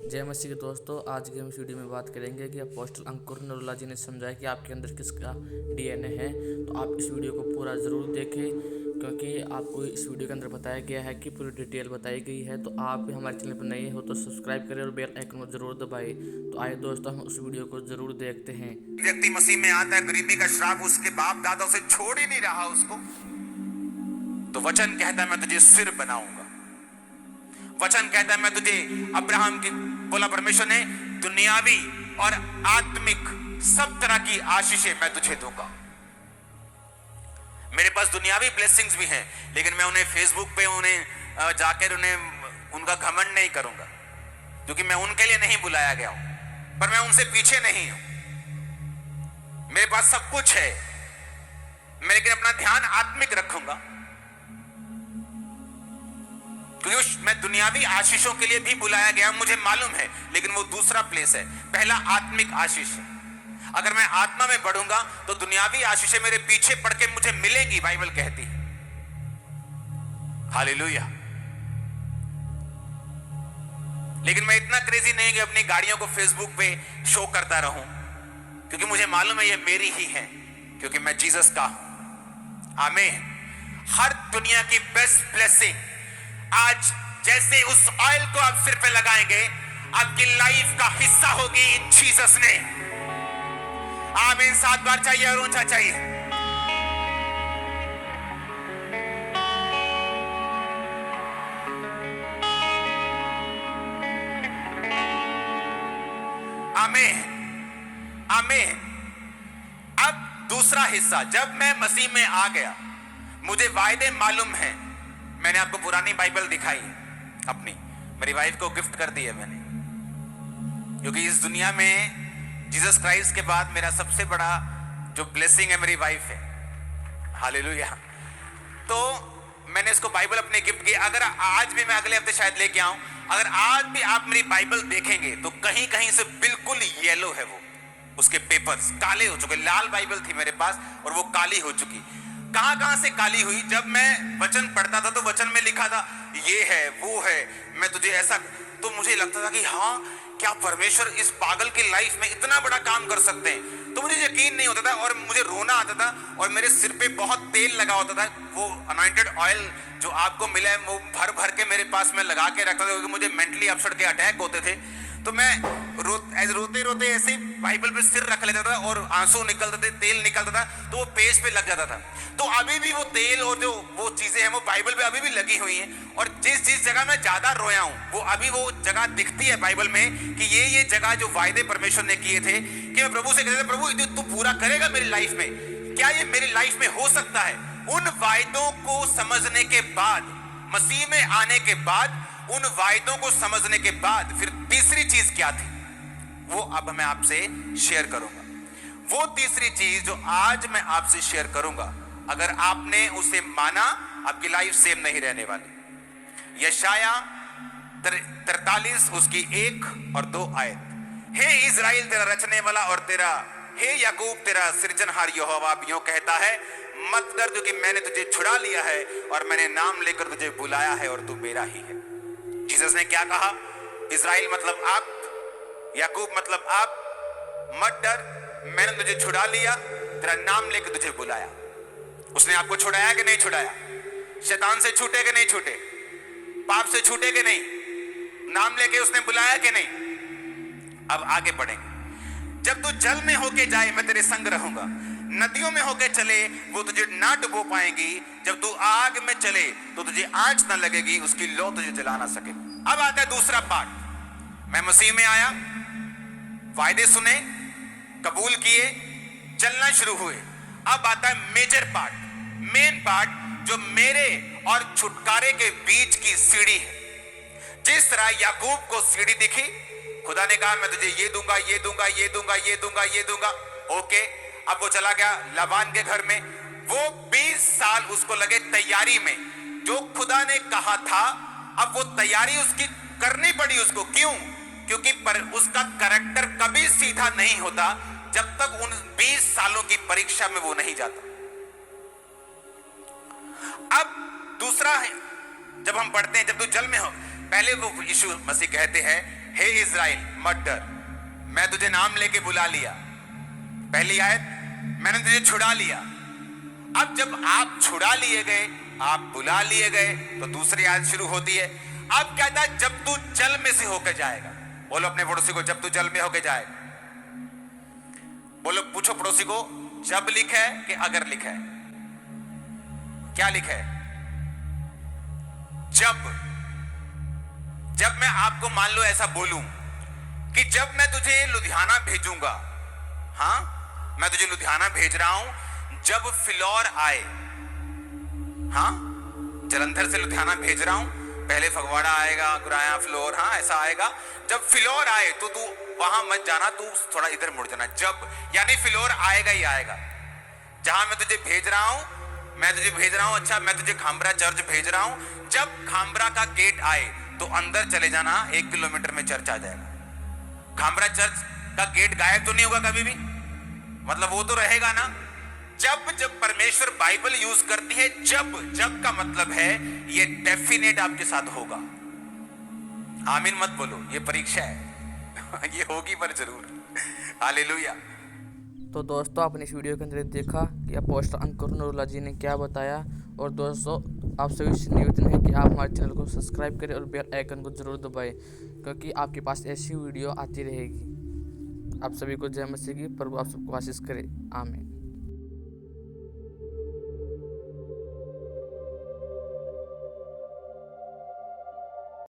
जय मसीह के दोस्तों, आज की हम इस वीडियो में बात करेंगे कि अपोस्टल अंकुर नरुला जी ने समझाया कि आपके अंदर किसका डीएनए है। तो आप इस वीडियो को पूरा ज़रूर देखें, क्योंकि आपको इस वीडियो के अंदर बताया गया है कि पूरी डिटेल बताई गई है। तो आप भी हमारे चैनल पर नए हो तो सब्सक्राइब करें और बेल आइकन को ज़रूर दबाएं। तो आइए दोस्तों, हम उस वीडियो को ज़रूर देखते हैं। व्यक्ति मसीह में आता है, गरीबी का श्राप उसके बाप दादा से छोड़ ही नहीं रहा उसको, तो वचन कहता है मैं तुझे सिर बनाऊंगा। वचन कहता है मैं तुझे, अब्राहम की बोला परमेश्वर ने, दुनियावी और आत्मिक सब तरह की आशीषें मैं तुझे दूंगा। मेरे पास दुनियावी ब्लेसिंग्स भी हैं, लेकिन मैं उन्हें फेसबुक पे उन्हें जाकर उनका घमंड नहीं करूंगा, क्योंकि मैं उनके लिए नहीं बुलाया गया हूं। पर मैं उनसे पीछे नहीं हूं। मेरे पास सब कुछ है, मैं लेकिन अपना ध्यान आत्मिक रखूंगा, क्योंकि मैं दुनियावी आशीषों के लिए भी बुलाया गया, मुझे मालूम है, लेकिन वो दूसरा प्लेस है। पहला आत्मिक आशीष है। अगर मैं आत्मा में बढ़ूंगा तो दुनियावी आशीषें मेरे पीछे पड़ के मुझे मिलेंगी, बाइबल कहती है। हालेलुया। लेकिन मैं इतना क्रेजी नहीं कि अपनी गाड़ियों को फेसबुक पे शो करता रहूं, क्योंकि मुझे मालूम है ये मेरी ही है, क्योंकि मैं जीसस का हूं। आमीन। हर दुनिया की बेस्ट ब्लेसिंग आज जैसे उस ऑयल को आप सिर पे लगाएंगे, आपकी लाइफ का हिस्सा होगी इन जीसस ने। आमीन। 7 बार चाहिए और ऊंचा चाहिए। आमीन आमीन। अब दूसरा हिस्सा, जब मैं मसीह में आ गया, मुझे वायदे मालूम है। मैंने आपको पुरानी बाइबल दिखाई अपनी, मेरी वाइफ को गिफ्ट कर दी है मैंने, क्योंकि इस दुनिया में जीसस क्राइस्ट के बाद मेरा सबसे बड़ा जो ब्लेसिंग है मेरी वाइफ है। हालेलुया। तो मैंने इसको बाइबल अपने गिफ्ट की। अगर आज भी, मैं अगले हफ्ते शायद लेके आऊं, अगर आज भी आप मेरी बाइबल देखेंगे तो कहीं कहीं से बिल्कुल येलो है वो, उसके पेपर्स काले हो चुके। लाल बाइबल थी मेरे पास और वो काली हो चुकी। कहां से काली हुई? जब मैं वचन पढ़ता था तो वचन में लिखा था ये है वो है, मैं तुझे ऐसा, तो मुझे लगता था कि हाँ, क्या परमेश्वर इस पागल की लाइफ में इतना बड़ा काम कर सकते हैं? तो मुझे यकीन नहीं होता था और मुझे रोना आता था, और मेरे सिर पे बहुत तेल लगा होता था। वो अनॉइंटेड ऑयल जो आपको मिला है वो भर भर के मेरे पास मैं लगा के रखता था, क्योंकि मुझे मेंटली अपसेट के अटैक होते थे। तो मैं रोते रोते ऐसे ही बाइबल पे सिर रख लेता था और आंसू निकलते थे, तेल निकलता था, तो वो पेज पे लग जाता था। तो अभी भी वो तेल और जो वो चीजें हैं वो बाइबल पे अभी भी लगी हुई हैं, और जिस जगह मैं ज्यादा रोया हूं वो अभी वो जगह दिखती है बाइबल में कि ये जगह जो वायदे परमेश्वर ने किए थे, कि मैं प्रभु से कहता था, प्रभु तू पूरा करेगा मेरी लाइफ में, क्या ये मेरी लाइफ में हो सकता है? उन वायदों को समझने के बाद, मसीह में आने के बाद, उन वायदों को समझने के बाद फिर तीसरी चीज क्या थी वो अब मैं आपसे शेयर करूंगा। वो तीसरी चीज जो आज मैं आपसे शेयर करूंगा, अगर आपने उसे माना, आपकी लाइफ सेम नहीं रहने वाली। यशाया 43 उसकी 1 और 2 आयत। हे इज़राइल तेरा रचने वाला और तेरा, हे याकूब तेरा सृजनहार यहोवा यूं कहता है, मत डर, क्योंकि मैंने तुझे छुड़ा लिया है और मैंने नाम लेकर तुझे बुलाया है और तू मेरा ही है। जीसस ने क्या कहा? इज़राइल मतलब आप, याकूब मतलब आप, मत डर, मैंने तुझे छुड़ा लिया, तेरा नाम लेकर तुझे बुलाया। उसने आपको छुड़ाया कि नहीं छुड़ाया? शैतान से छूटे कि नहीं छूटे? पाप से छूटे कि नहीं? नाम लेके उसने बुलाया कि नहीं? अब आगे बढ़ेंगे। जब तू जल में होके जाए मैं तेरे संग रहूंगा, नदियों में होके चले वो तुझे ना डुबो पाएंगी, जब तू आग में चले तो तुझे आंच ना लगेगी, उसकी लौ तुझे जला ना सके। अब आता है दूसरा पार्ट। मैं मसीह में आया, वायदे सुने, कबूल किए, चलना शुरू हुए। अब आता है मेजर पार्ट, मेन पार्ट, जो मेरे और छुटकारे के बीच की सीढ़ी है। जिस तरह याकूब को सीढ़ी दिखी, खुदा ने कहा मैं तुझे ये दूंगा, ये दूंगा, ये दूंगा, ये दूंगा, ये दूंगा। ओके, अब वो चला गया लाबान के घर में। वो 20 साल उसको लगे तैयारी में, जो खुदा ने कहा था, अब वो तैयारी उसकी करनी पड़ी उसको। क्यों? क्योंकि उसका कैरेक्टर कभी सीधा नहीं होता जब तक उन 20 सालों की परीक्षा में वो नहीं जाता। अब दूसरा है, जब हम पढ़ते हैं जब तू जल में हो, पहले वो यीशु मसीह कहते हैं हे इज़राइल मत डर, मैं तुझे नाम लेके बुला लिया। पहली आयत, मैंने तुझे छुड़ा लिया। अब जब आप छुड़ा लिए गए, आप बुला लिए गए, तो दूसरी आयत शुरू होती है। अब कहता है जब तू जल में से होकर जाएगा। बोलो अपने पड़ोसी को, जब तू जल में होकर जाएगा। बोलो, पूछो पड़ोसी को, जब लिखा है कि अगर लिखा है? क्या लिखा है? जब मैं आपको मान लो ऐसा बोलूं कि जब मैं तुझे लुधियाना भेजूंगा, हां मैं तुझे लुधियाना भेज रहा हूं, जब फिलौर आए, हां जलंधर से लुधियाना भेज रहा हूं, पहले फगवाड़ा आएगा, गुराया, फिलौर, हां ऐसा आएगा। जब फिलौर आए तो तू वहां मत जाना, तू थोड़ा इधर मुड़ जाना। जब यानी फिलौर आएगा ही आएगा। जहां मैं तुझे भेज रहा हूं, अच्छा मैं तुझे खामबरा चर्च भेज रहा हूं, जब खामबरा का गेट आए तो अंदर चले जाना, 1 किलोमीटर में चर्च आ जाएगा। खामबरा चर्च का गेट गायब तो नहीं होगा कभी भी, मतलब वो तो रहेगा ना। जब परमेश्वर बाइबल यूज करती है, जब का मतलब है ये डेफिनेट आपके साथ होगा। आमीन मत बोलो, ये परीक्षा है ये होगी पर जरूर। हालेलुया। तो दोस्तों, आपने इस वीडियो के अंदर देखा कि अपोस्टल अंकुर नरूला जी ने क्या बताया। और दोस्तों, आप सभी से निवेदन है कि आप हमारे चैनल को सब्सक्राइब करें और बेल आइकन को जरूर दबाएं, क्योंकि आपके पास ऐसी वीडियो आती रहेगी। आप सभी को जय मसीह की, प्रभु आप सबको आशीष करे। आमीन।